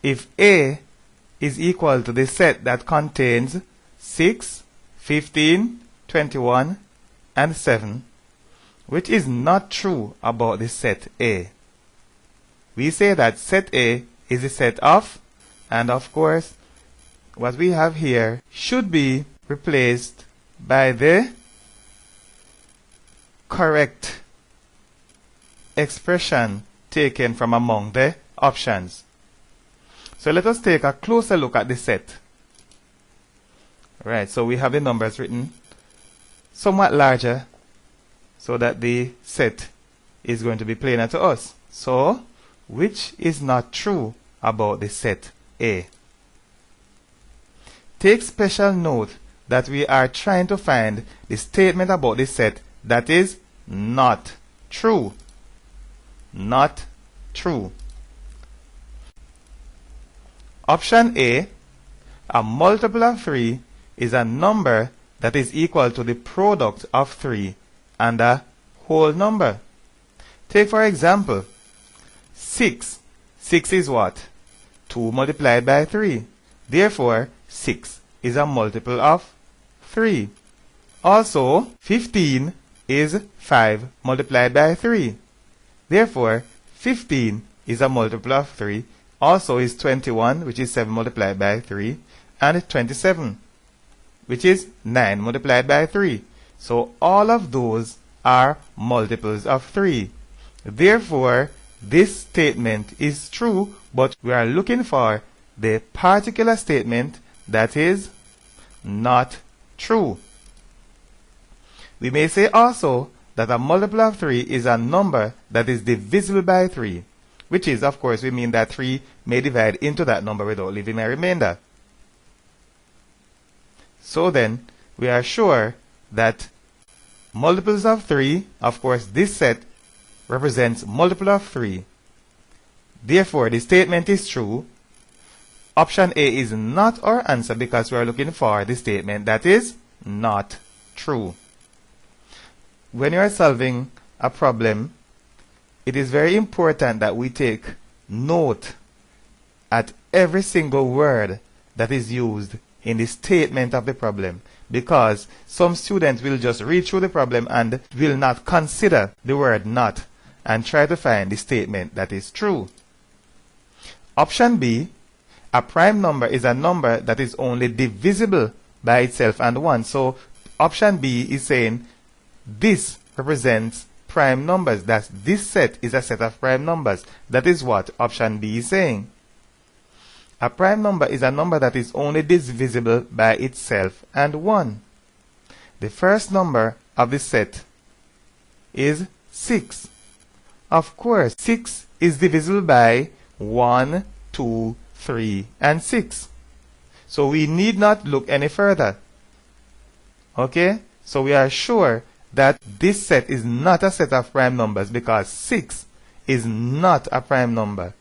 if A is equal to the set that contains 6, 15, 21, and 7, which is not true about the set A. We say that set A is a set of, and of course, what we have here should be replaced by the correct expression taken from among the options. So let us take a closer look at the set. Right, so we have the numbers written somewhat larger so that the set is going to be plainer to us. So, which is not true about the set A? Take special note that we are trying to find the statement about the set that is not true. Not true. Option A, a multiple of 3 is a number that is equal to the product of 3 and a whole number. Take for example, 6. 6 is what? 2 multiplied by 3. Therefore, 6 is a multiple of 3. Also, 15 is 5 multiplied by 3. Therefore, 15 is a multiple of 3. Also is 21, which is 7 multiplied by 3, and 27, which is 9 multiplied by 3. So all of those are multiples of 3. Therefore, this statement is true, but we are looking for the particular statement that is not true. We may say also that a multiple of 3 is a number that is divisible by 3, which is, of course, we mean that 3 may divide into that number without leaving a remainder. So then, we are sure that multiples of 3, of course, this set represents multiple of 3. Therefore, the statement is true. Option A is not our answer because we are looking for the statement that is not true. When you are solving a problem, it is very important that we take note at every single word that is used in the statement of the problem, because some students will just read through the problem and will not consider the word not and try to find the statement that is true. Option B, a prime number is a number that is only divisible by itself and 1. So option B is saying this represents prime numbers. That this set is a set of prime numbers. That is what option B is saying. A prime number is a number that is only divisible by itself and 1. The first number of the set is 6. Of course, 6 is divisible by 1, 2, 3, and 6. So we need not look any further. Okay? So we are sure that this set is not a set of prime numbers because 6 is not a prime number.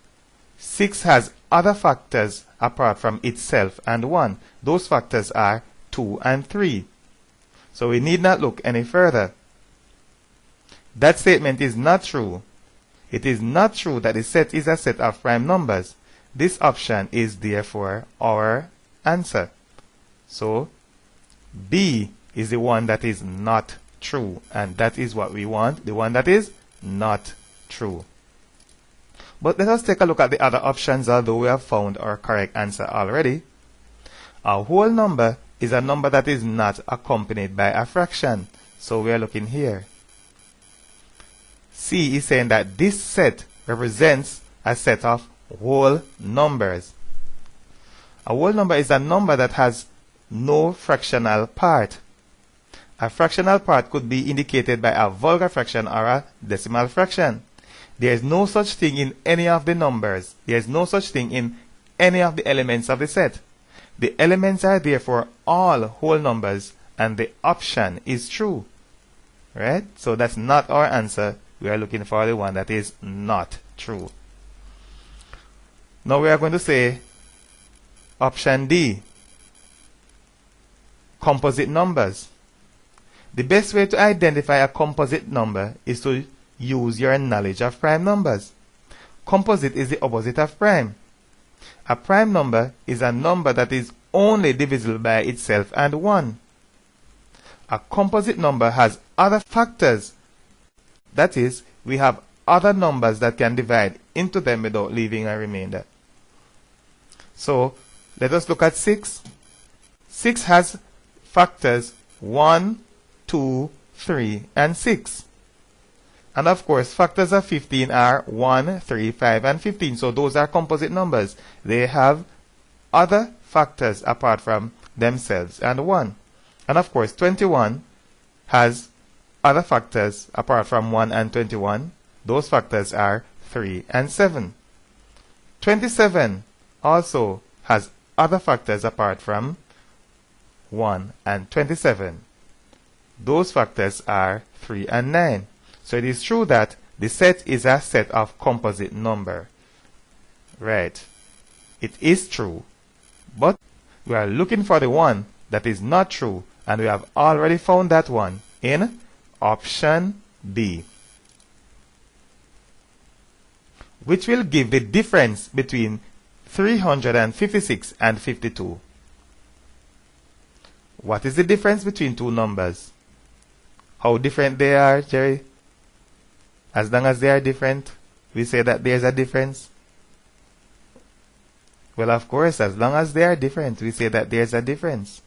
6 has other factors apart from itself and 1. Those factors are 2 and 3. So we need not look any further. That statement is not true. It is not true that the set is a set of prime numbers. This option is therefore our answer. So B is the one that is not true, and that is what we want, the one that is not true. But let us take a look at the other options, although we have found our correct answer already. A whole number is a number that is not accompanied by a fraction. So we are looking here. C is saying that this set represents a set of whole numbers. A whole number is a number that has no fractional part. A fractional part could be indicated by a vulgar fraction or a decimal fraction. There is no such thing in any of the numbers. There is no such thing in any of the elements of the set. The elements are therefore all whole numbers, and the option is true. Right? So that's not our answer. We are looking for the one that is not true. Now we are going to say option D, composite numbers. The best way to identify a composite number is to use your knowledge of prime numbers. Composite is the opposite of prime. A prime number is a number that is only divisible by itself and 1. A composite number has other factors. That is, we have other numbers that can divide into them without leaving a remainder. So, let us look at 6. 6 has factors 1, 2, 3, and 6. And of course, factors of 15 are 1, 3, 5, and 15. So those are composite numbers. They have other factors apart from themselves and 1. And of course, 21 has other factors apart from 1 and 21. Those factors are 3 and 7. 27 also has other factors apart from 1 and 27. Those factors are 3 and 9. So it is true that the set is a set of composite number. Right. It is true. But we are looking for the one that is not true, and we have already found that one in option B, which will give the difference between 356 and 52. What is the difference between two numbers? How different they are, Jerry? As long as they are different, we say that there's a difference. Well, of course, as long as they are different, we say that there's a difference.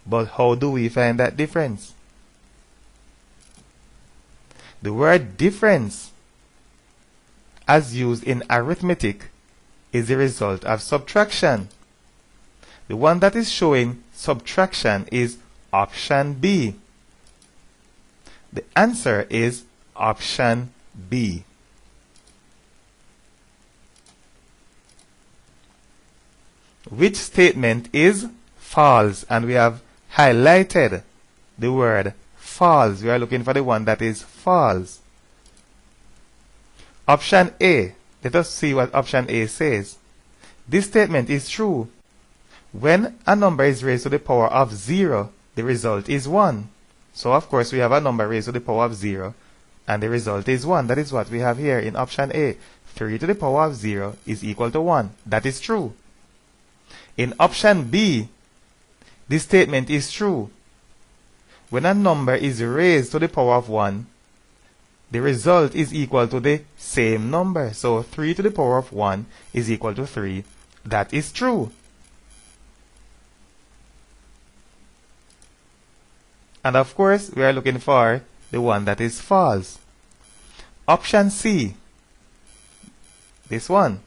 But how do we find that difference? The word difference, as used in arithmetic, is the result of subtraction. The one that is showing subtraction is option B. The answer is option B. Which statement is false? And we have highlighted the word false. We are looking for the one that is false. Option A. Let us see what option A says. This statement is true. When a number is raised to the power of 0, the result is 1. So of course we have a number raised to the power of 0, and the result is 1. That is what we have here in option A. 3 to the power of 0 is equal to 1. That is true. In option B, this statement is true. When a number is raised to the power of 1, the result is equal to the same number. So 3 to the power of 1 is equal to 3. That is true. And of course, we are looking for the one that is false. Option C, this one.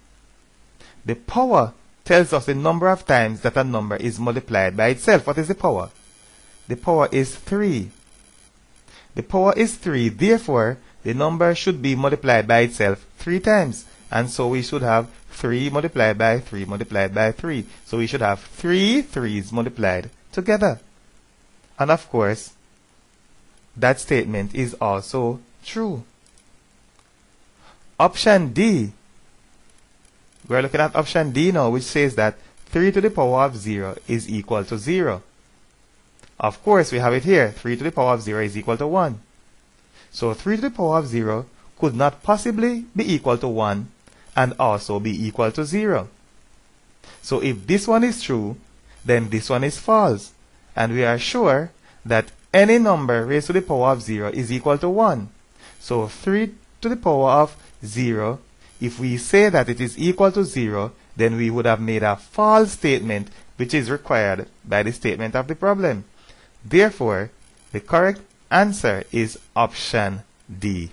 The power tells us the number of times that a number is multiplied by itself. What is the power? The power is 3. The power is 3, therefore the number should be multiplied by itself 3 times. And so we should have 3 multiplied by 3 multiplied by 3. So we should have 3 3's multiplied together. And of course, that statement is also true. Option D. We're looking at option D now, which says that 3 to the power of 0 is equal to 0. Of course, we have it here. 3 to the power of 0 is equal to 1. So 3 to the power of 0 could not possibly be equal to 1 and also be equal to 0. So if this one is true, then this one is false. And we are sure that any number raised to the power of 0 is equal to 1. So 3 to the power of 0, if we say that it is equal to 0, then we would have made a false statement, which is required by the statement of the problem. Therefore, the correct answer is option D.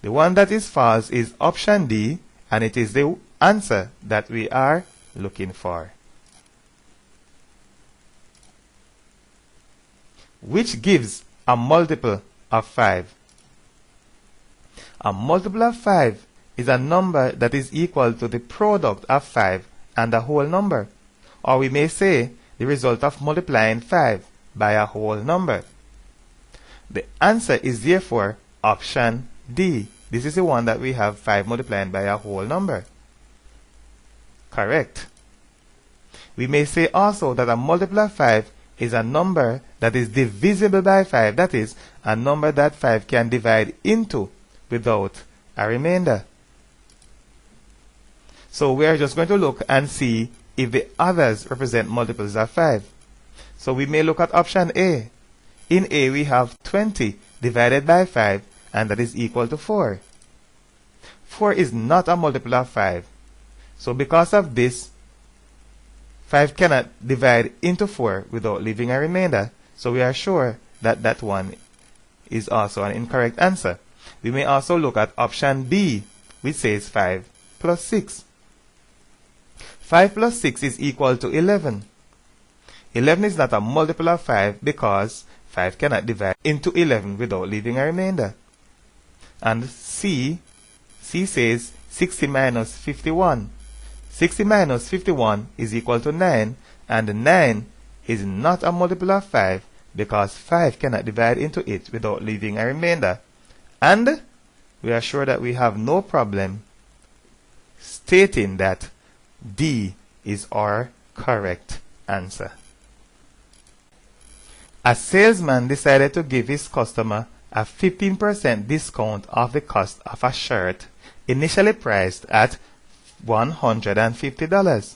The one that is false is option D, and it is the answer that we are looking for. Which gives a multiple of 5? A multiple of 5 is a number that is equal to the product of 5 and a whole number. Or we may say the result of multiplying 5 by a whole number. The answer is therefore option D. This is the one that we have 5 multiplying by a whole number. Correct. We may say also that a multiple of 5 is a number that is divisible by 5. That is, a number that 5 can divide into without a remainder. So we are just going to look and see if the others represent multiples of 5. So we may look at option A. In A we have 20 divided by 5, and that is equal to 4. 4 is not a multiple of 5. So because of this, 5 cannot divide into 4 without leaving a remainder. So we are sure that that one is also an incorrect answer. We may also look at option B, which says 5 plus 6. 5 plus 6 is equal to 11. 11 is not a multiple of 5 because 5 cannot divide into 11 without leaving a remainder. And C says 60 minus 51. 60 minus 51 is equal to 9, and 9 is not a multiple of 5 because 5 cannot divide into it without leaving a remainder. And we are sure that we have no problem stating that D is our correct answer. A salesman decided to give his customer a 15% discount off the cost of a shirt initially priced at $150.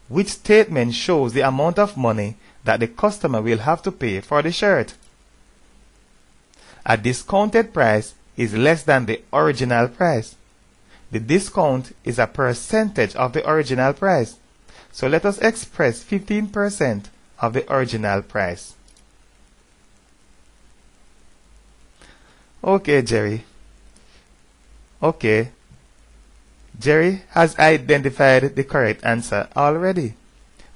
Which statement shows the amount of money that the customer will have to pay for the shirt? A discounted price is less than the original price. The discount is a percentage of the original price. So let us express 15% of the original price. Okay, Jerry. Okay. Jerry has identified the correct answer already.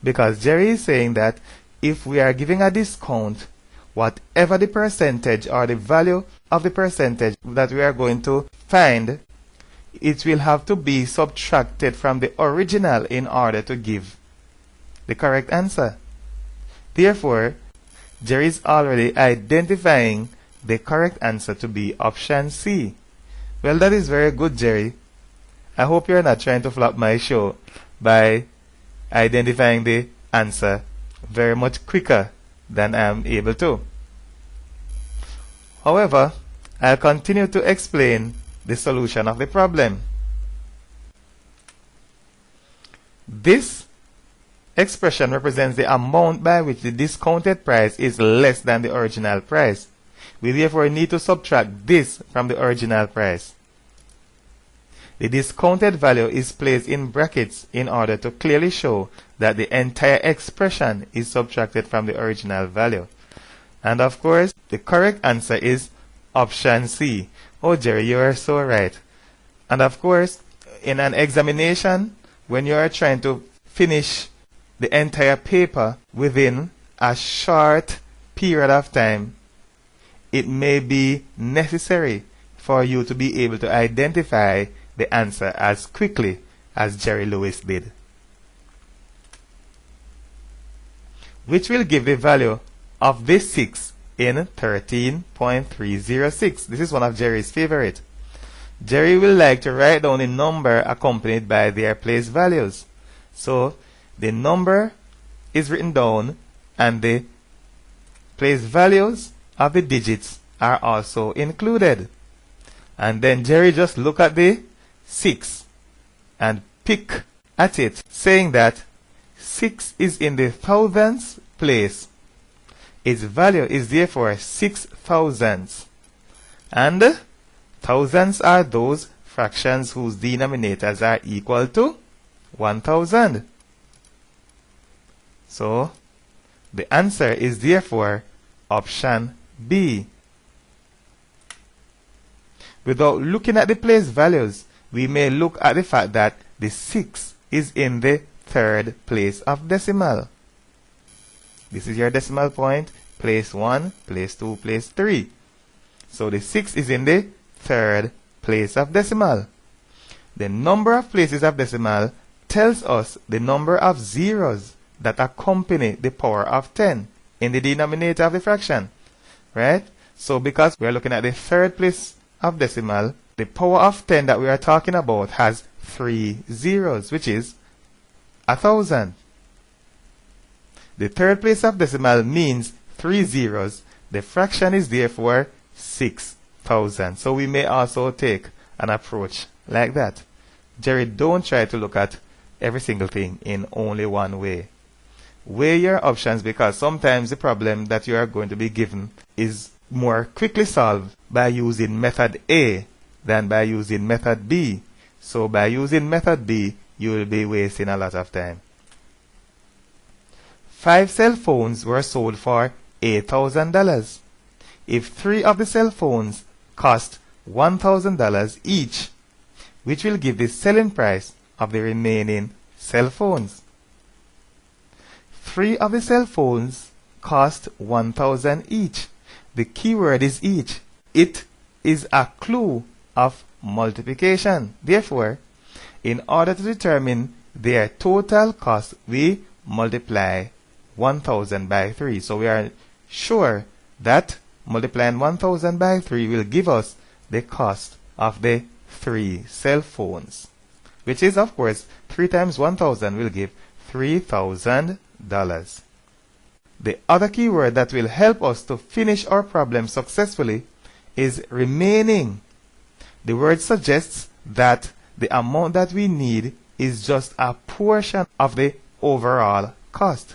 Because Jerry is saying that if we are giving a discount, whatever the percentage or the value of the percentage that we are going to find, it will have to be subtracted from the original in order to give the correct answer. Therefore, Jerry is already identifying the correct answer to be option C. Well, that is very good, Jerry. I hope you are not trying to flop my show by identifying the answer very much quicker than I am able to. However, I'll continue to explain the solution of the problem. This expression represents the amount by which the discounted price is less than the original price. We therefore need to subtract this from the original price. The discounted value is placed in brackets in order to clearly show that the entire expression is subtracted from the original value. And of course, the correct answer is option C. Oh, Jerry, you are so right. And of course, in an examination, when you are trying to finish the entire paper within a short period of time, it may be necessary for you to be able to identify the answer as quickly as Jerry Lewis did, which will give the value of this 6 in 13.306. This is one of Jerry's favorite. Jerry will like to write down a number accompanied by their place values. So the number is written down and the place values of the digits are also included. And then Jerry just look at the 6 and pick at it, saying that 6 is in the thousandths place. Its value is therefore 6 thousandths. And thousands are those fractions whose denominators are equal to 1000. So the answer is therefore option B. Without looking at the place values, we may look at the fact that the 6 is in the third place of decimal. This is your decimal point, place 1, place 2, place 3. So the 6 is in the third place of decimal. The number of places of decimal tells us the number of zeros that accompany the power of 10 in the denominator of the fraction. Right? So because we are looking at the third place of decimal, the power of 10 that we are talking about has 3 zeros, which is 1000. The third place of decimal means 3 zeros. The fraction is therefore 6000. So we may also take an approach like that. Jerry, don't try to look at every single thing in only one way. Weigh your options, because sometimes the problem that you are going to be given is more quickly solved by using method A than by using method B. So by using method B, you will be wasting a lot of time. 5 cell phones were sold for $8,000. If 3 of the cell phones cost $1,000 each, which will give the selling price of the remaining cell phones. 3 of the cell phones cost $1,000 each. The keyword is each. It is a clue of multiplication. Therefore, in order to determine their total cost, we multiply 1,000 by 3. So we are sure that multiplying 1,000 by 3 will give us the cost of the 3 cell phones, which is, of course, 3 times 1,000 will give $3,000. The other keyword that will help us to finish our problem successfully is remaining. The word suggests that the amount that we need is just a portion of the overall cost,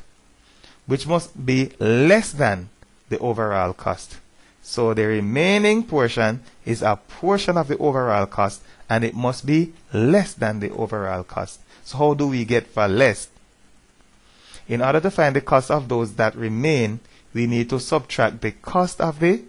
which must be less than the overall cost. So the remaining portion is a portion of the overall cost, and it must be less than the overall cost. So how do we get for less? In order to find the cost of those that remain, we need to subtract the cost of the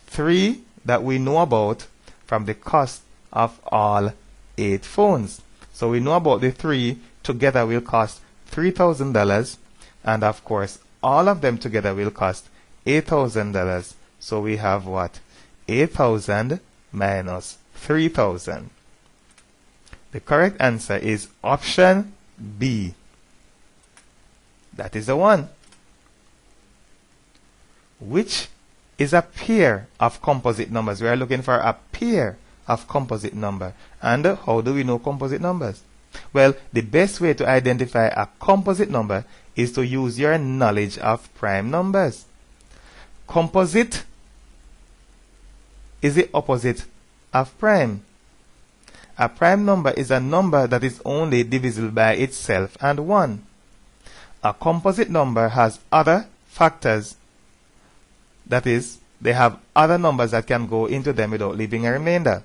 3 that we know about from the cost of all 8 phones. So we know about the 3 together will cost $3,000, and of course all of them together will cost $8,000. So we have what? 8,000 minus 3,000. The correct answer is option B. That is the one. Which is a pair of composite numbers? We are looking for a pair of composite number. And how do we know composite numbers? Well, the best way to identify a composite number is to use your knowledge of prime numbers. Composite is the opposite of prime. A prime number is a number that is only divisible by itself and 1. A composite number has other factors, that is, they have other numbers that can go into them without leaving a remainder,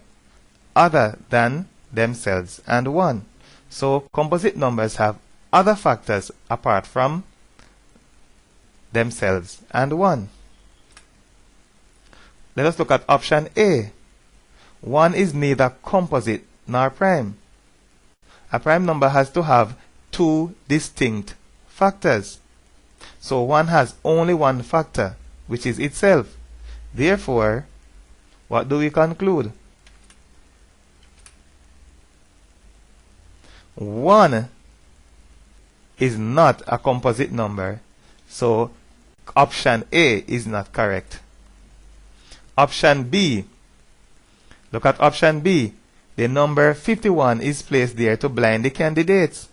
other than themselves and 1. So composite numbers have other factors apart from themselves and 1. Let us look at option A. 1 is neither composite nor prime. A prime number has to have 2 distinct factors. So 1 has only one factor, which is itself. Therefore, what do we conclude? 1 is not a composite number. So option A is not correct. Option B. Look at option B. The number 51 is placed there to blind the candidates.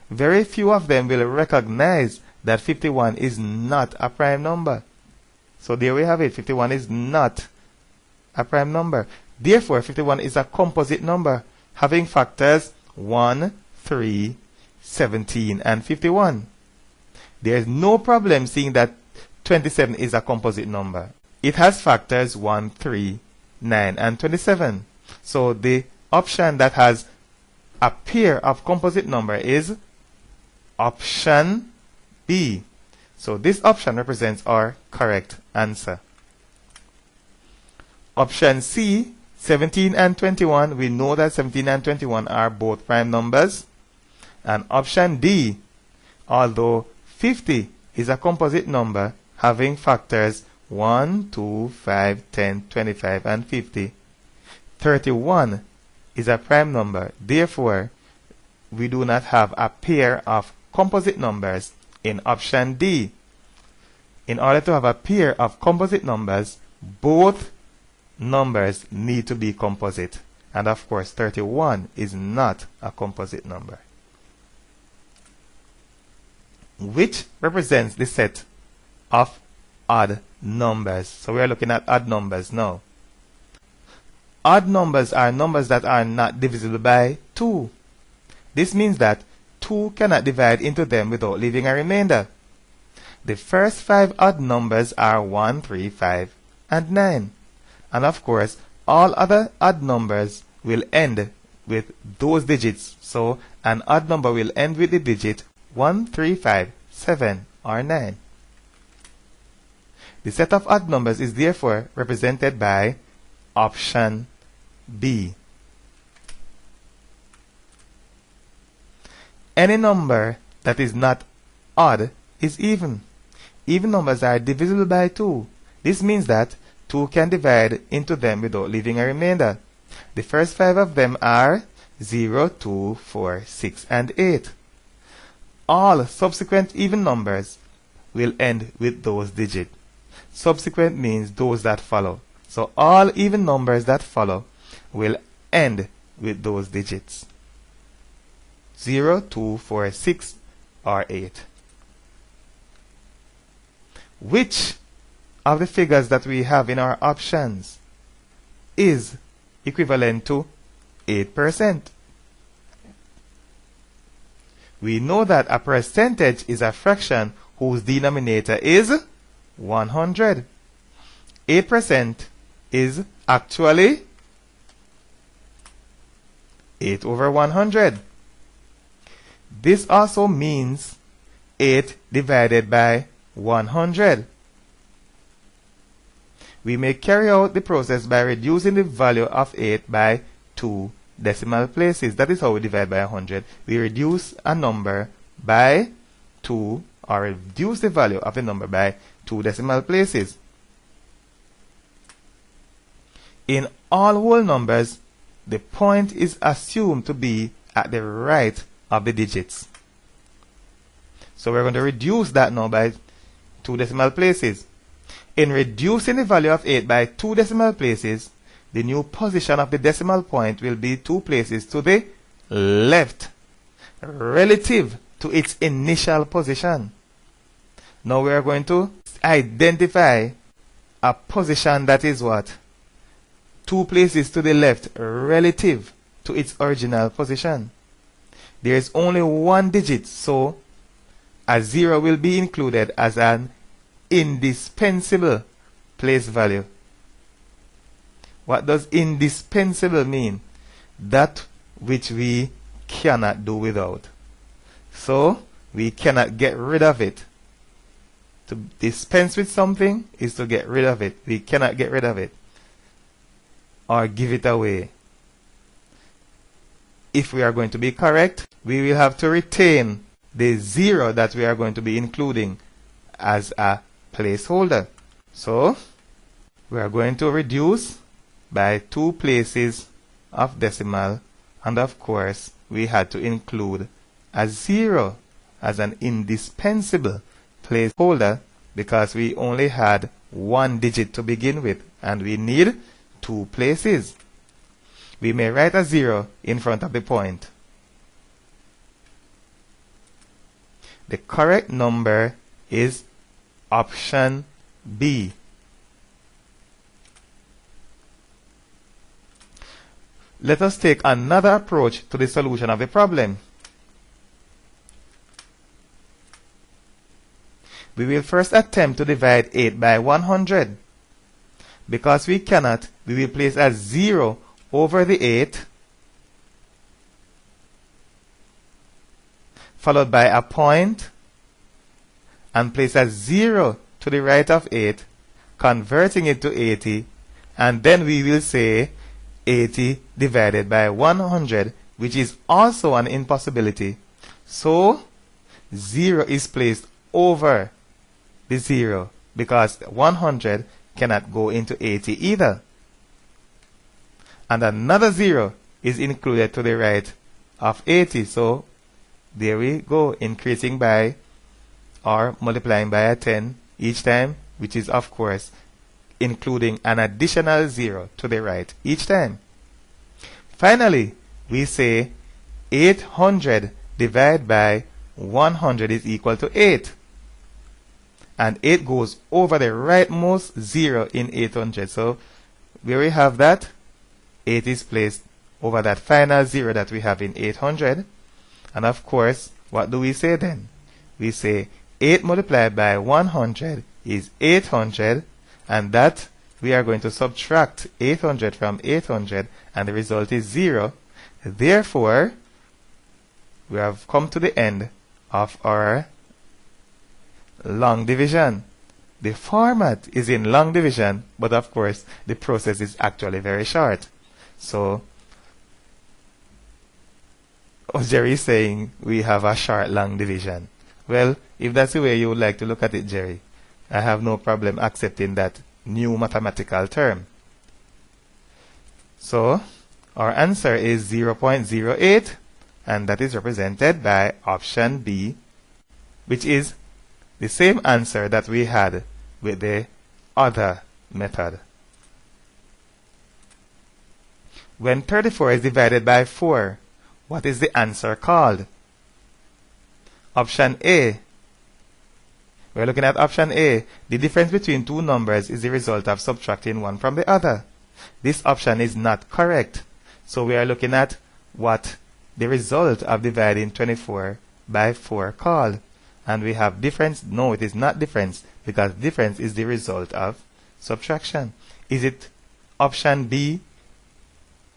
Very few of them will recognize that 51 is not a prime number. So there we have it. 51 is not a prime number. Therefore, 51 is a composite number having factors 1, 3, 17, and 51. There is no problem seeing that 27 is a composite number. It has factors 1, 3, 9, and 27. So the option that has a pair of composite number is option B. So this option represents our correct answer. Option C, 17 and 21, we know that 17 and 21 are both prime numbers. And option D, although 50 is a composite number having factors 1, 2, 5, 10, 25, and 50, 31 is a prime number. Therefore, we do not have a pair of composite numbers in option D. In order to have a pair of composite numbers, both numbers need to be composite. And of course, 31 is not a composite number. Which represents the set of odd numbers. So we are looking at odd numbers now. Odd numbers are numbers that are not divisible by 2. This means that 2 cannot divide into them without leaving a remainder. The first 5 odd numbers are 1, 3, 5, and 9. And of course, all other odd numbers will end with those digits. So, an odd number will end with the digit 1, 3, 5, 7, or 9. The set of odd numbers is therefore represented by option B. Any number that is not odd is even. Even numbers are divisible by 2. This means that 2 can divide into them without leaving a remainder. The first 5 of them are 0, 2, 4, 6, and 8. All subsequent even numbers will end with those digits. Subsequent means those that follow. So all even numbers that follow will end with those digits. 0, 2, 4, 6, or 8. Which of the figures that we have in our options is equivalent to 8%? We know that a percentage is a fraction whose denominator is 100. 8% is actually 8 over 100. This also means 8 divided by 100. We may carry out the process by reducing the value of 8 by 2 decimal places. That is how we divide by 100. We reduce a number by 2, or reduce the value of a number by 2 decimal places. In all whole numbers, the point is assumed to be at the right of the digits. So we're going to reduce that now by 2 decimal places. In reducing the value of 8 by 2 decimal places, the new position of the decimal point will be 2 places to the left, relative to its initial position. Now we are going to identify a position that is what? 2 places to the left, relative to its original position. There is only one digit, so a 0 will be included as an indispensable place value. What does indispensable mean? That which we cannot do without. So, we cannot get rid of it. To dispense with something is to get rid of it. We cannot get rid of it or give it away. If we are going to be correct, we will have to retain the 0 that we are going to be including as a placeholder. So, we are going to reduce by 2 places of decimal, and of course, we had to include a 0 as an indispensable placeholder because we only had 1 digit to begin with, and we need 2 places. We may write a 0 in front of the point. The correct number is option B. Let us take another approach to the solution of the problem. We will first attempt to divide 8 by 100. Because we cannot, we will place a 0 over the 8, followed by a point, and place a 0 to the right of 8, converting it to 80, and then we will say 80 divided by 100, which is also an impossibility. So, 0 is placed over the 0 because 100 cannot go into 80 either. And another 0 is included to the right of 80. So, there we go, increasing by or multiplying by a 10 each time, which is of course including an additional 0 to the right each time. Finally, we say 800 divided by 100 is equal to 8. And 8 goes over the rightmost 0 in 800. So, where we have that, 8 is placed over that final 0 that we have in 800. And of course, what do we say then? We say 8 multiplied by 100 is 800, and that we are going to subtract 800 from 800, and the result is 0. Therefore, we have come to the end of our long division. The format is in long division, but of course, the process is actually very short. So, Jerry is saying we have a short long division. Well, if that's the way you would like to look at it, Jerry, I have no problem accepting that new mathematical term. So, our answer is 0.08, and that is represented by option B, which is the same answer that we had with the other method. When 34 is divided by 4, what is the answer called? Option A. We're looking at option A. The difference between two numbers is the result of subtracting one from the other. This option is not correct. So we are looking at what the result of dividing 24 by 4 called. And we have difference. No, it is not difference, because difference is the result of subtraction. Is it option B,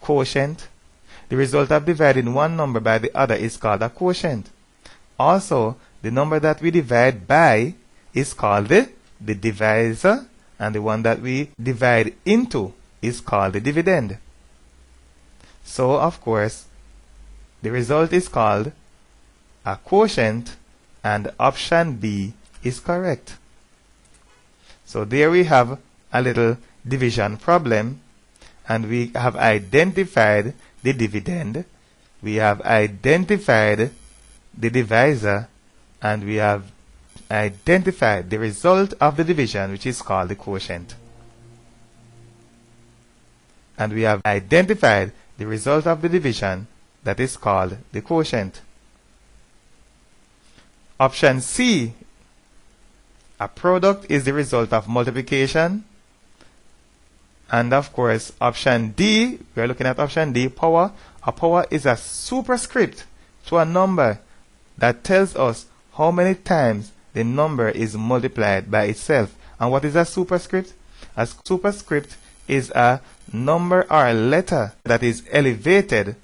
quotient? The result of dividing one number by the other is called a quotient. Also, the number that we divide by is called the divisor, and the one that we divide into is called the dividend. So, of course, the result is called a quotient, and option B is correct. So there we have a little division problem, and we have identified the dividend, we have identified the divisor, and we have identified the result of the division, which is called the quotient. And we have identified the result of the division, that is called the quotient. Option C, a product is the result of multiplication. And of course, option D, we are looking at option D, power. A power is a superscript to a number that tells us how many times the number is multiplied by itself. And what is a superscript? A superscript is a number or a letter that is elevated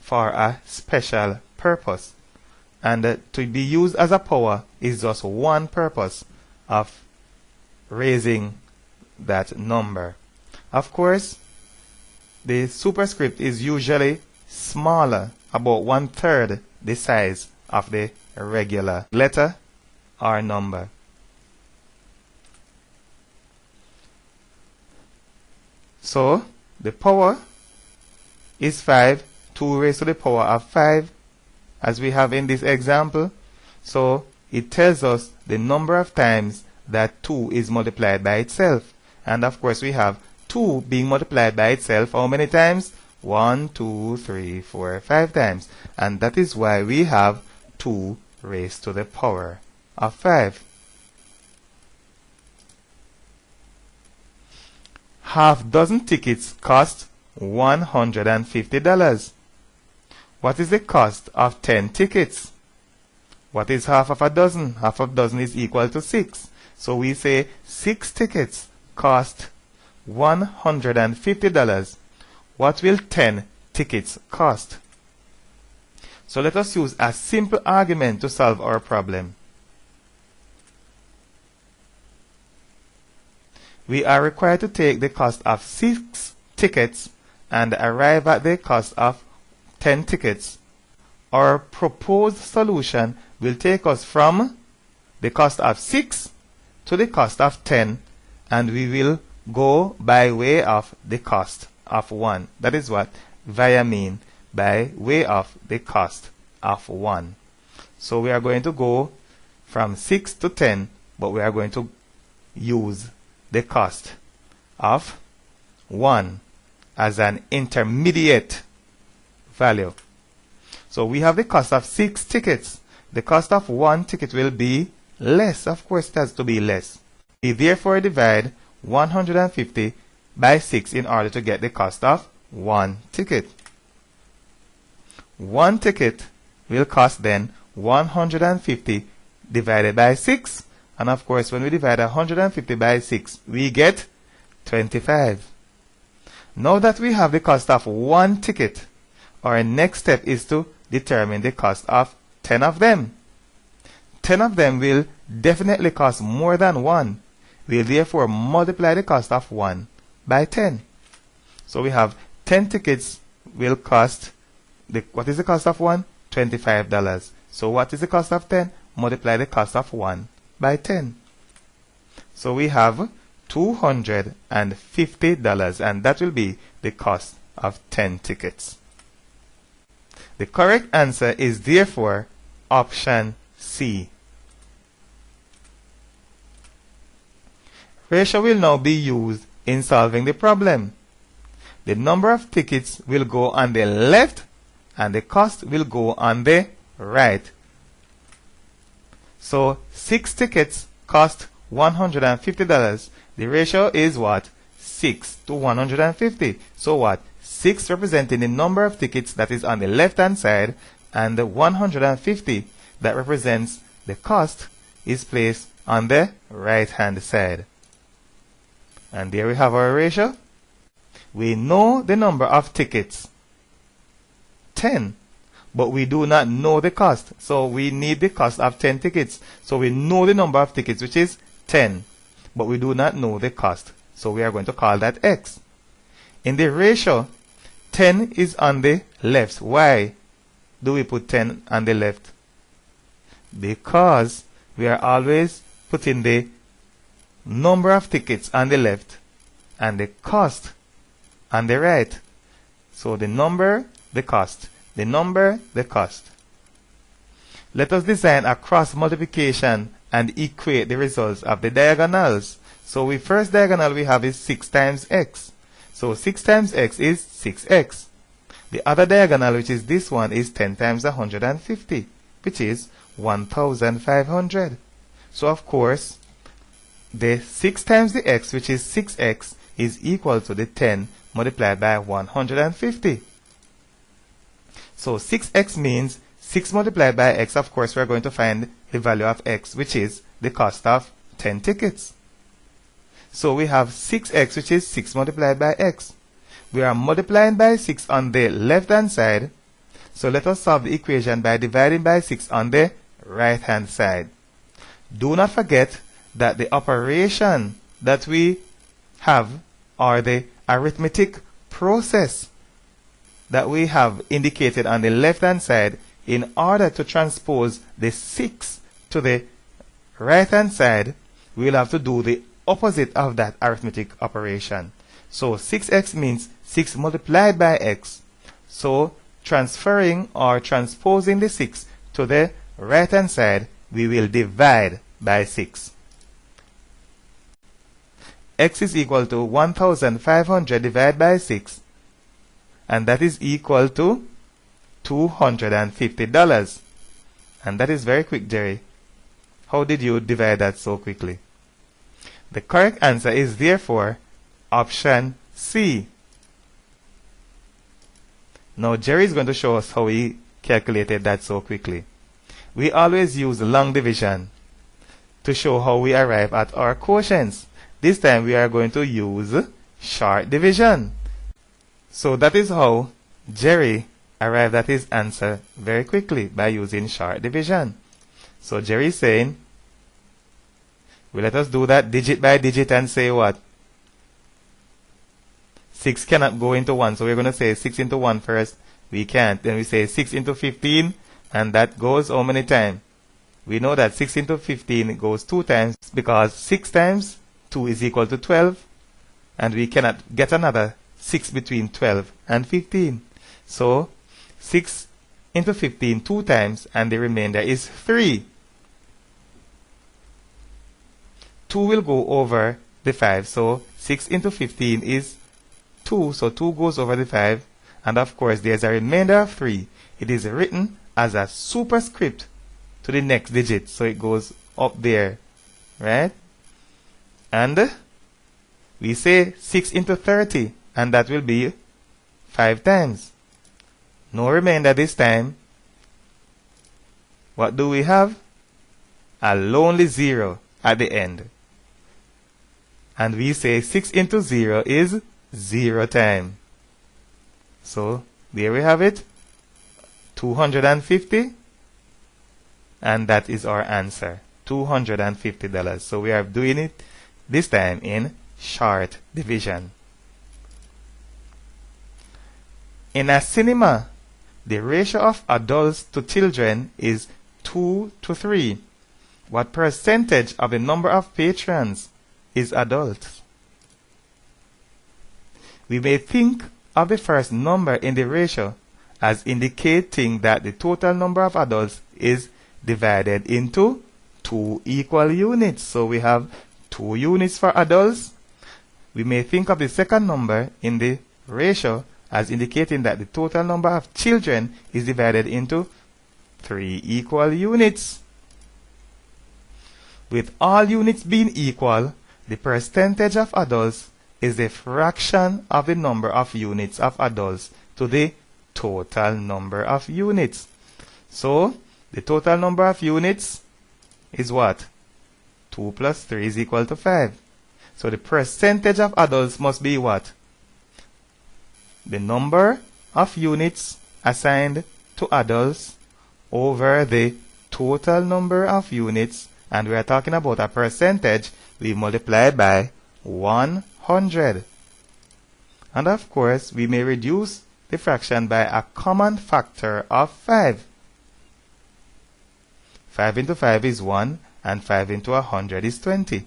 for a special purpose. And to be used as a power is just one purpose of raising that number. Of course, the superscript is usually smaller, about 1/3 the size of the regular letter or number. So, the power is 5, 2 raised to the power of 5, as we have in this example. So, it tells us the number of times that 2 is multiplied by itself. And of course, we have 2 being multiplied by itself how many times? 1, 2, 3, 4, 5 times. And that is why we have 2 raised to the power of 5. Half dozen tickets cost $150. What is the cost of 10 tickets? What is half of a dozen? Half of a dozen is equal to 6. So we say 6 tickets cost $150. What will 10 tickets cost? So let us use a simple argument to solve our problem. We are required to take the cost of 6 tickets and arrive at the cost of 10 tickets. Our proposed solution will take us from the cost of 6 to the cost of 10, and we will go by way of the cost of 1. That is what via mean by way of the cost of 1. So we are going to go from 6 to 10, but we are going to use the cost of 1 as an intermediate value. So we have the cost of 6 tickets. The cost of 1 ticket will be less. Of course, it has to be less. We therefore divide 150 by 6 in order to get the cost of 1 ticket. one ticket will cost then 150 divided by 6. And of course, when we divide 150 by 6, we get 25. Now that we have the cost of one ticket, our next step is to determine the cost of 10 of them. 10 of them will definitely cost more than 1. We'll therefore multiply the cost of 1 by 10. So we have 10 tickets will cost, what is the cost of 1? $25. So what is the cost of 10? Multiply the cost of 1 by 10. So we have $250, and that will be the cost of 10 tickets. The correct answer is therefore option C. Ratio will now be used in solving the problem. The number of tickets will go on the left and the cost will go on the right. So 6 tickets cost $150. The ratio is what? 6 to 150. So what? 6 representing the number of tickets that is on the left hand side, and the 150 that represents the cost is placed on the right hand side. And there we have our ratio. We know the number of tickets, 10, but we do not know the cost. So we need the cost of 10 tickets. So we know the number of tickets, which is 10, but we do not know the cost. So we are going to call that X. In the ratio, 10 is on the left. Why do we put 10 on the left? Because we are always putting the number of tickets on the left and the cost on the right. So the number, the cost. The number, the cost. Let us design a cross multiplication and equate the results of the diagonals. So the first diagonal we have is 6 times x. So 6 times x is 6x. The other diagonal, which is this one, is 10 times 150, which is 1,500. So of course, the 6 times the x, which is 6x, is equal to the 10 multiplied by 150. So 6x means 6 multiplied by x. Of course, we're going to find the value of x, which is the cost of 10 tickets. So we have 6x, which is 6 multiplied by x. We are multiplying by 6 on the left hand side. So let us solve the equation by dividing by 6 on the right hand side. Do not forget that the operation that we have, or the arithmetic process that we have indicated on the left hand side, in order to transpose the 6 to the right hand side, we will have to do the opposite of that arithmetic operation. So 6x means 6 multiplied by x. So transferring or transposing the 6 to the right hand side, we will divide by 6. X is equal to 1,500 divided by 6, and that is equal to $250. And that is very quick, Jerry. How did you divide that so quickly? The correct answer is therefore option C. Now Jerry is going to show us how he calculated that so quickly. We always use long division to show how we arrive at our quotients. This time we are going to use short division. So that is how Jerry arrived at his answer very quickly, by using short division. So Jerry is saying, well, let us do that digit by digit and say what? 6 cannot go into 1. So we're going to say 6 into 1 first. We can't. Then we say 6 into 15, and that goes how many times? We know that 6 into 15 goes 2 times, because 6 times 2 is equal to 12, and we cannot get another 6 between 12 and 15. So 6 into 15 2 times, and the remainder is 3. 2 will go over the 5, so 6 into 15 is 2, so 2 goes over the 5, and of course there's a remainder of 3. It is written as a superscript to the next digit, so it goes up there, right? And we say 6 into 30, and that will be 5 times. No remainder this time. What do we have? A lonely 0 at the end. And we say 6 into 0 is 0 time. So there we have it, 250, and that is our answer, $250. So we are doing it this time in short division. In a cinema, the ratio of adults to children is 2 to 3. What percentage of the number of patrons is adults? We may think of the first number in the ratio as indicating that the total number of adults is divided into 2 equal units. So we have 2 units for adults. We may think of the second number in the ratio as indicating that the total number of children is divided into 3 equal units. With all units being equal, the percentage of adults is the fraction of the number of units of adults to the total number of units. So, the total number of units is what? 2 plus 3 is equal to 5. So, the percentage of adults must be what? The number of units assigned to adults over the total number of units, and we are talking about a percentage, we multiply by 100. And of course, we may reduce the fraction by a common factor of 5. 5 into 5 is 1, and 5 into 100 is 20.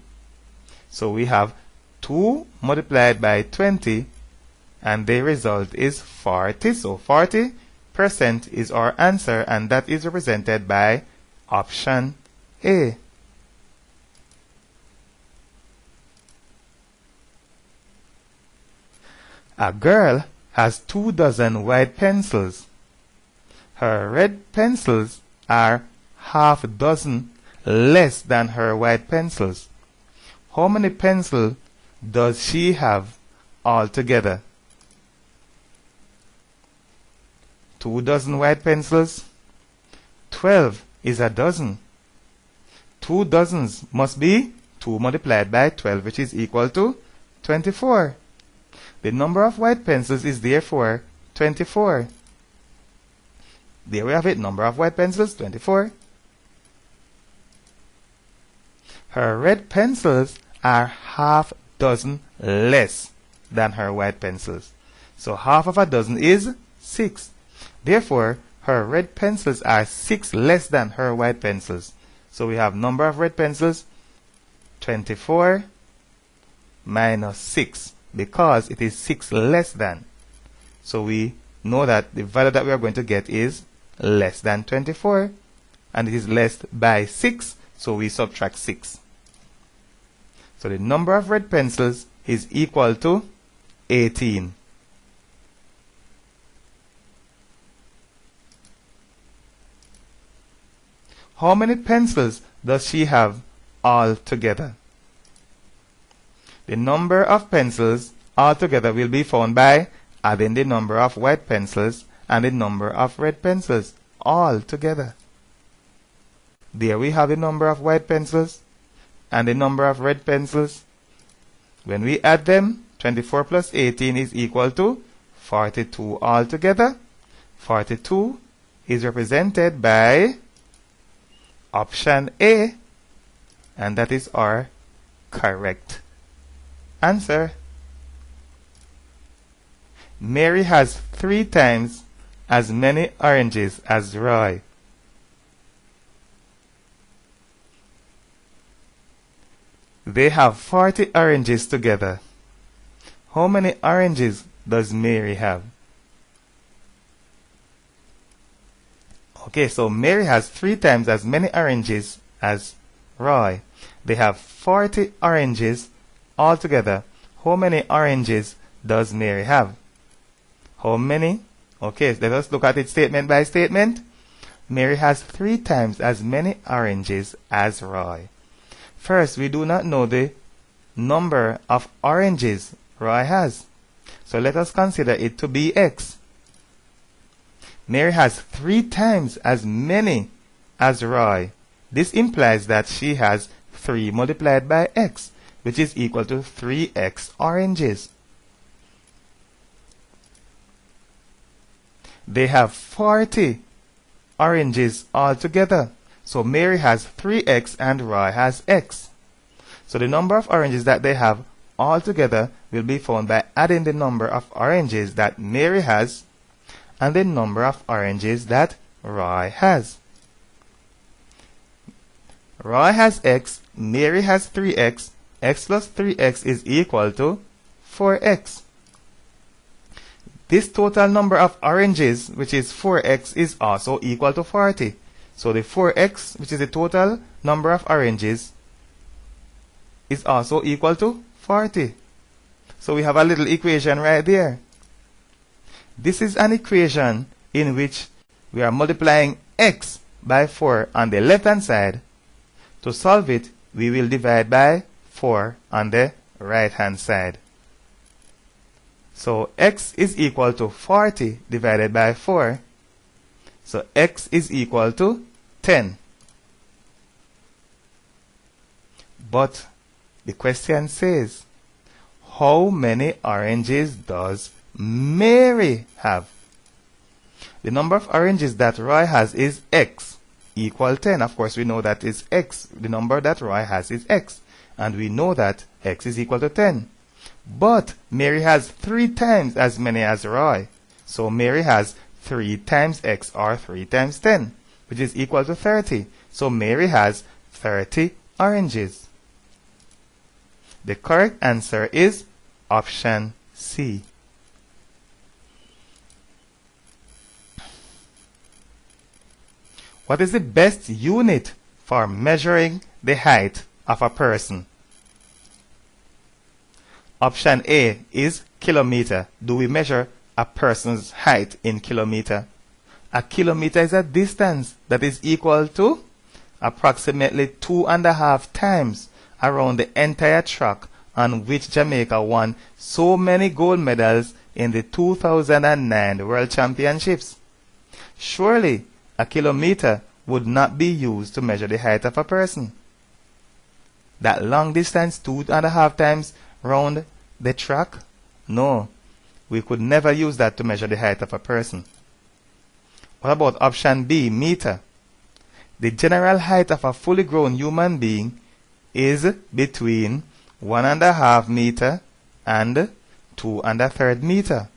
So we have 2 multiplied by 20, and the result is 40. So 40% is our answer, and that is represented by option A. A girl has 2 dozen white pencils. Her red pencils are half a dozen less than her white pencils. How many pencils does she have altogether? 2 dozen white pencils. 12 is a dozen. 2 dozens must be 2 multiplied by 12, which is equal to 24. The number of white pencils is therefore 24. There we have it, number of white pencils, 24. Her red pencils are half dozen less than her white pencils. So half of a dozen is 6. Therefore, her red pencils are 6 less than her white pencils. So we have number of red pencils, 24 minus 6, because it is 6 less than. So we know that the value that we are going to get is less than 24, and it is less by 6, so we subtract 6. So the number of red pencils is equal to 18. How many pencils does she have altogether? The number of pencils altogether will be found by adding the number of white pencils and the number of red pencils all together. There we have the number of white pencils and the number of red pencils. When we add them, 24 plus 18 is equal to 42 altogether. 42 is represented by option A, and that is our correct answer. Mary has 3 times as many oranges as Roy. They have 40 oranges together. How many oranges does Mary have? Okay, so Mary has 3 times as many oranges as Roy. They have 40 oranges altogether. How many oranges does Mary have? How many? Okay, let us look at it statement by statement. Mary has 3 times as many oranges as Roy. First, we do not know the number of oranges Roy has. So let us consider it to be X. Mary has 3 times as many as Roy. This implies that she has 3 multiplied by x, which is equal to 3x oranges. They have 40 oranges altogether. So Mary has 3x and Roy has x. So the number of oranges that they have altogether will be found by adding the number of oranges that Mary has and the number of oranges that Roy has. Roy has x, Mary has 3x, x plus 3x is equal to 4x. This total number of oranges, which is 4x, is also equal to 40. So the 4x, which is the total number of oranges, is also equal to 40. So we have a little equation right there. This is an equation in which we are multiplying x by 4 on the left hand side. To solve it, we will divide by 4 on the right hand side. So x is equal to 40 divided by 4. So x is equal to 10. But the question says, how many oranges does Mary have? The number of oranges that Roy has is x, equal 10. Of course, we know that is x. The number that Roy has is x. And we know that x is equal to 10. But Mary has 3 times as many as Roy. So Mary has 3 times x, or 3 times 10, which is equal to 30. So Mary has 30 oranges. The correct answer is option C. What is the best unit for measuring the height of a person? Option A is kilometer. Do we measure a person's height in kilometer? A kilometer is a distance that is equal to approximately 2.5 times around the entire track on which Jamaica won so many gold medals in the 2009 World Championships. Surely, a kilometer would not be used to measure the height of a person. That long distance, 2.5 times round the track? No, we could never use that to measure the height of a person. What about option B, meter? The general height of a fully grown human being is between 1.5 meter and 2 1/3 meter.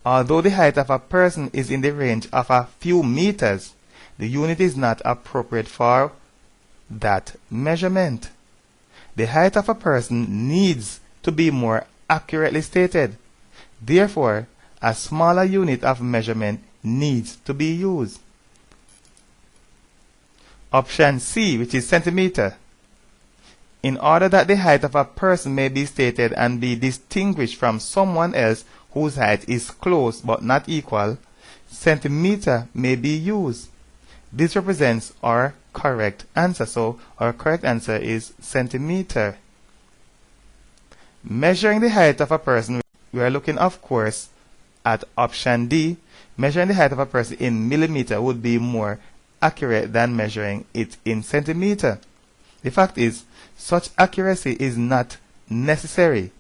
Although the height of a person is in the range of a few meters, the unit is not appropriate for that measurement. The height of a person needs to be more accurately stated. Therefore, a smaller unit of measurement needs to be used. Option C, which is centimeter. In order that the height of a person may be stated and be distinguished from someone else whose height is close but not equal, centimeter may be used. This represents our correct answer. So our correct answer is centimeter. Measuring the height of a person, we are looking, of course, at option D. Measuring the height of a person in millimeter would be more accurate than measuring it in centimeter. The fact is, such accuracy is not necessary,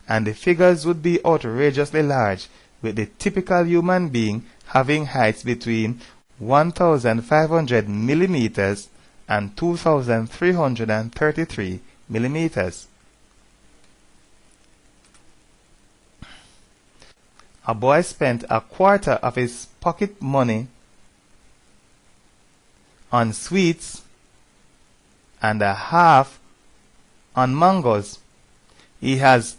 and the figures would be outrageously large, with the typical human being having heights between 1,500 millimeters and 2,333 millimeters. A boy spent a quarter of his pocket money on sweets and a half on mangoes. He has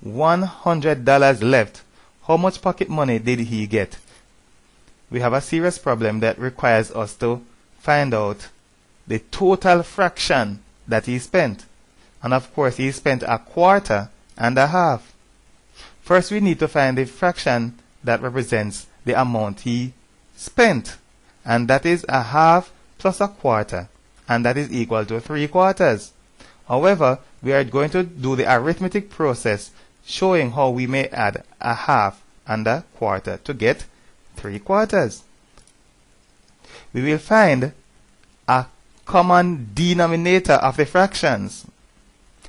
$100 left. How much pocket money did he get? We have a serious problem that requires us to find out the total fraction that he spent. And of course, he spent a quarter and a half. First, we need to find the fraction that represents the amount he spent. And that is a half plus a quarter. And that is equal to 3/4. However, we are going to do the arithmetic process showing how we may add a half and a quarter to get 3/4. we will find a common denominator of the fractions.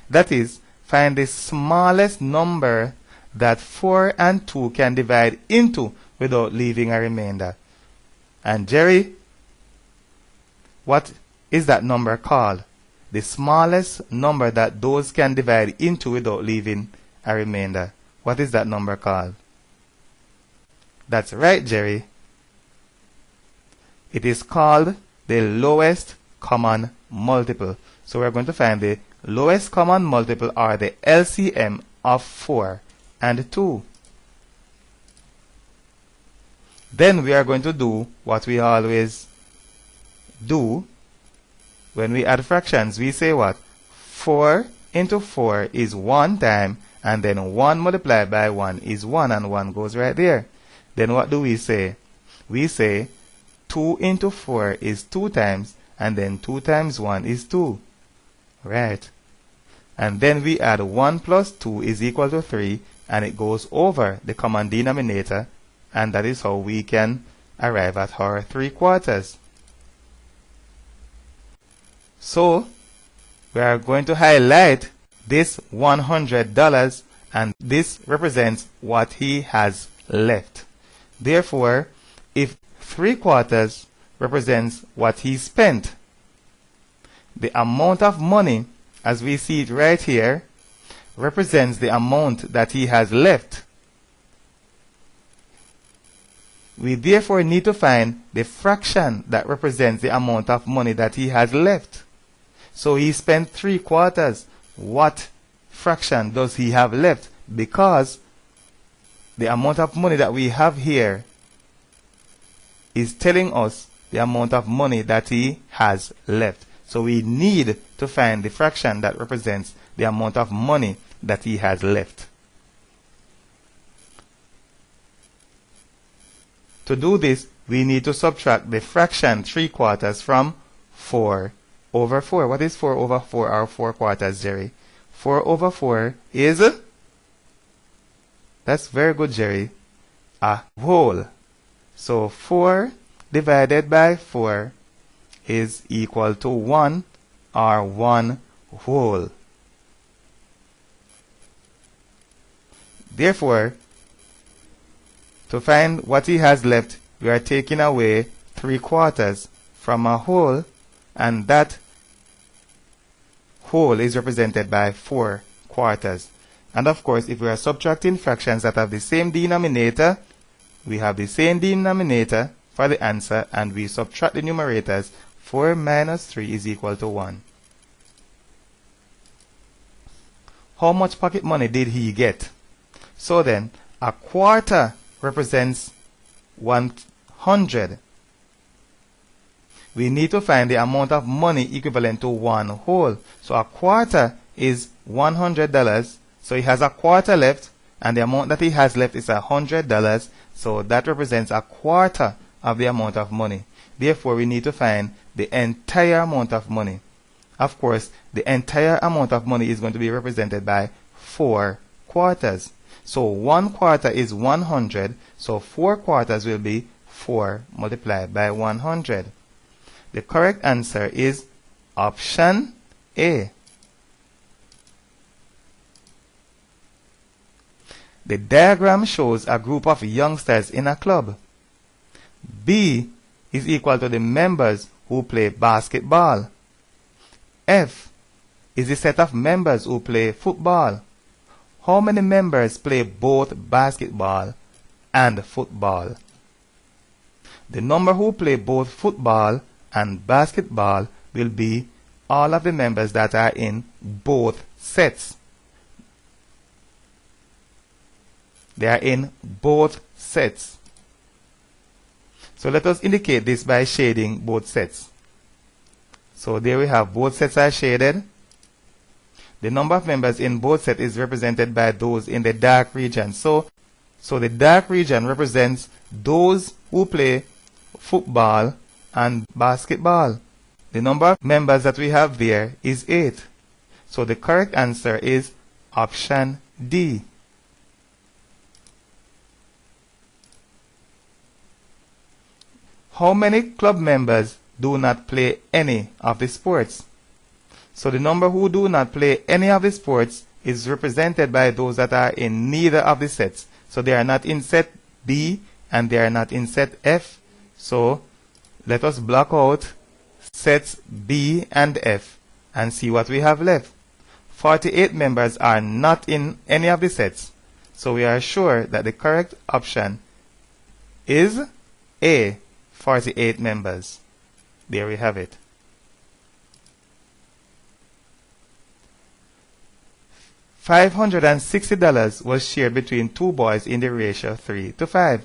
That is, find the smallest number that 4 and 2 can divide into without leaving a remainder. And Jerry, what is that number called? The smallest number that those can divide into without leaving a remainder. What is that number called? That's right, Jerry. It is called the lowest common multiple. So we're going to find the lowest common multiple, or the LCM, of 4 and 2. Then we are going to do what we always do when we add fractions. We say what? 4 into 4 is 1 time, and then 1 multiplied by 1 is 1, and 1 goes right there. Then what do we say? We say 2 into 4 is 2 times, and then 2 times 1 is 2. Right. And then we add 1 plus 2 is equal to 3, and it goes over the common denominator, and that is how we can arrive at our 3/4. So we are going to highlight this $100, and this represents what he has left. Therefore, if 3/4 represents what he spent, the amount of money, as we see it right here, represents the amount that he has left. We therefore need to find the fraction that represents the amount of money that he has left. So he spent 3/4. What fraction does he have left? Because the amount of money that we have here is telling us the amount of money that he has left. So we need to find the fraction that represents the amount of money that he has left. To do this, we need to subtract the fraction 3/4 from 4 over 4. What is 4 over 4, or 4/4, Jerry? 4 over 4 is, that's very good, Jerry, a whole. So 4 divided by 4 is equal to 1, or 1 whole. Therefore, to find what he has left, we are taking away 3/4 from a whole, and that whole is represented by 4/4. And of course, if we are subtracting fractions that have the same denominator, we have the same denominator for the answer, and we subtract the numerators. 4 minus 3 is equal to 1. How much pocket money did he get? So then, a quarter represents 100. We need to find the amount of money equivalent to 1 whole. So a quarter is $100. So he has a quarter left, and the amount that he has left is $100. So that represents a quarter of the amount of money. Therefore, we need to find the entire amount of money. Of course, the entire amount of money is going to be represented by 4/4. So 1/4 is 100. So 4/4 will be 4 multiplied by 100. The correct answer is option A. The diagram shows a group of youngsters in a club. B is equal to the members who play basketball. F is the set of members who play football. How many members play both basketball and football? The number who play both football and basketball will be all of the members that are in both sets. They are in both sets. So let us indicate this by shading both sets. So there we have both sets are shaded. The number of members in both sets is represented by those in the dark region. So the dark region represents those who play football and basketball. The number of members that we have there is 8. So the correct answer is option D. How many club members do not play any of the sports? So the number who do not play any of the sports is represented by those that are in neither of the sets. So they are not in set B and they are not in set F. So let us block out sets B and F and see what we have left. 48 members are not in any of the sets. So we are sure that the correct option is A, 48 members. There we have it. $560 was shared between two boys in the ratio 3:5.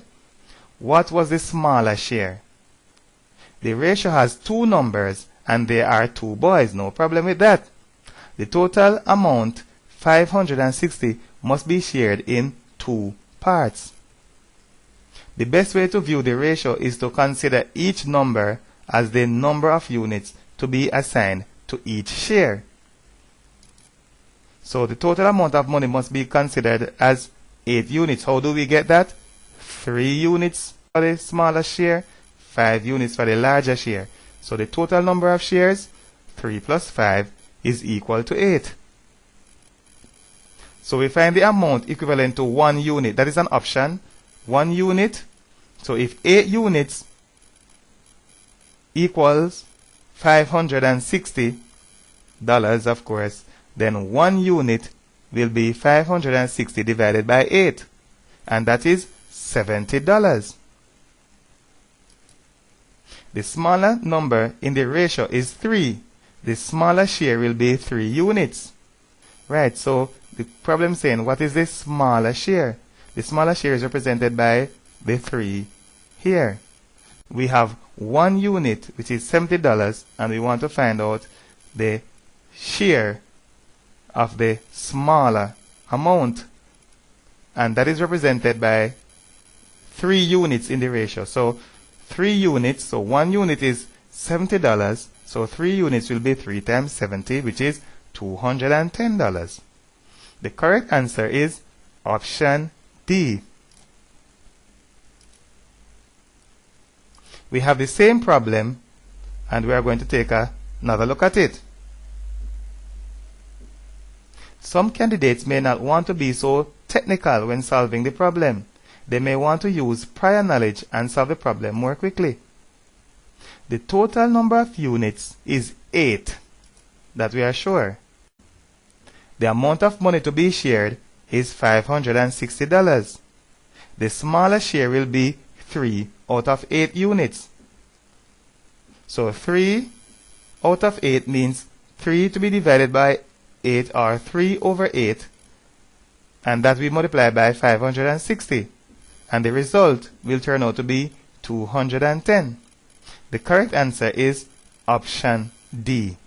What was the smaller share? The ratio has two numbers and there are two boys. No problem with that. The total amount, 560, must be shared in two parts. The best way to view the ratio is to consider each number as the number of units to be assigned to each share. So the total amount of money must be considered as 8 units. How do we get that? 3 units for the smaller share, 5 units for the larger share. So the total number of shares, 3 plus 5, is equal to 8. So we find the amount equivalent to 1 unit. That is an option. 1 unit. So if 8 units equals $560, of course, then 1 unit will be 560 divided by 8. And that is $70. The smaller number in the ratio is 3. The smaller share will be 3 units. Right, so the problem is saying, what is the smaller share? The smaller share is represented by the 3 here. We have 1 unit, which is $70, and we want to find out the share of the smaller amount. And that is represented by 3 units in the ratio. So 3 units, so 1 unit is $70. So 3 units will be 3 times 70, which is $210. The correct answer is option D. We have the same problem and we are going to take another look at it. Some candidates may not want to be so technical when solving the problem. They may want to use prior knowledge and solve the problem more quickly. The total number of units is 8, that we are sure. The amount of money to be shared is $560. The smaller share will be 3 out of 8 units. So 3 out of 8 means 3 to be divided by 8, or 3 over 8, and that we multiply by 560. And the result will turn out to be 210. The correct answer is option D.